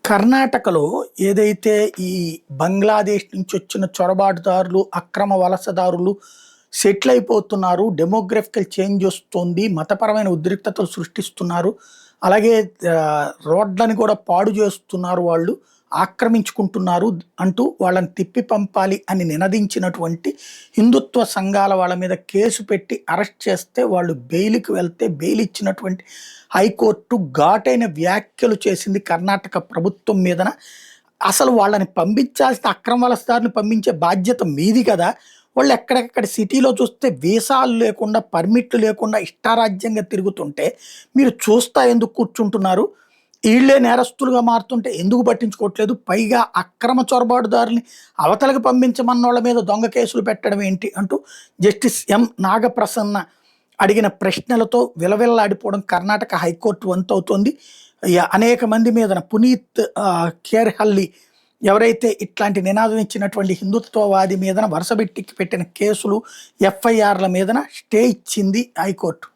కర్ణాటకలో ఏదైతే ఈ బంగ్లాదేశ్ నుంచి వచ్చిన చొరబాటుదారులు, అక్రమ వలసదారులు సెటిల్ అయిపోతున్నారు. డెమోగ్రఫికల్ చేంజ్ వస్తుంది. మతపరమైన ఉద్రిక్తతలు సృష్టిస్తున్నారు. అలాగే రోడ్లని కూడా పాడు చేస్తున్నారు వాళ్ళు. ఆక్రమించుకుంటున్నారు అంటూ వాళ్ళని తిప్పి పంపాలి అని నినదించినటువంటి హిందుత్వ సంఘాల వాళ్ళ మీద కేసు పెట్టి అరెస్ట్ చేస్తే వాళ్ళు బెయిల్‌కి వెళ్తే బెయిల్ ఇచ్చినటువంటి హైకోర్టు ఘాటైన వ్యాఖ్యలు చేసింది కర్ణాటక ప్రభుత్వం మీదన. అసలు వాళ్ళని పంపించాల్సిన అక్రమ వలసదారుని పంపించే బాధ్యత మీది కదా! వాళ్ళు ఎక్కడెక్కడ సిటీలో చూస్తే వీసాలు లేకుండా, పర్మిట్లు లేకుండా ఇష్టారాజ్యంగా తిరుగుతుంటే మీరు చూస్తా ఎందుకు కూర్చుంటున్నారు? ఈళ్ళే నేరస్తులుగా మారుతుంటే ఎందుకు పట్టించుకోవట్లేదు? పైగా అక్రమ చొరబాటుదారుల్ని అవతలకి పంపించమన్నోళ్ళ మీద దొంగ కేసులు పెట్టడం ఏంటి? అంటూ జస్టిస్ ఎం. నాగప్రసన్న అడిగిన ప్రశ్నలతో విలవిల్లాడిపోవడం కర్ణాటక హైకోర్టు వంతవుతోంది. అనేక మంది మీదన పునీత్ ఖేర్హల్లి ఎవరైతే ఇట్లాంటి నినాదం ఇచ్చినటువంటి హిందుత్వవాది మీదన వరుసబెట్టి పెట్టిన కేసులు, ఎఫ్ఐఆర్ల మీదన స్టే ఇచ్చింది హైకోర్టు.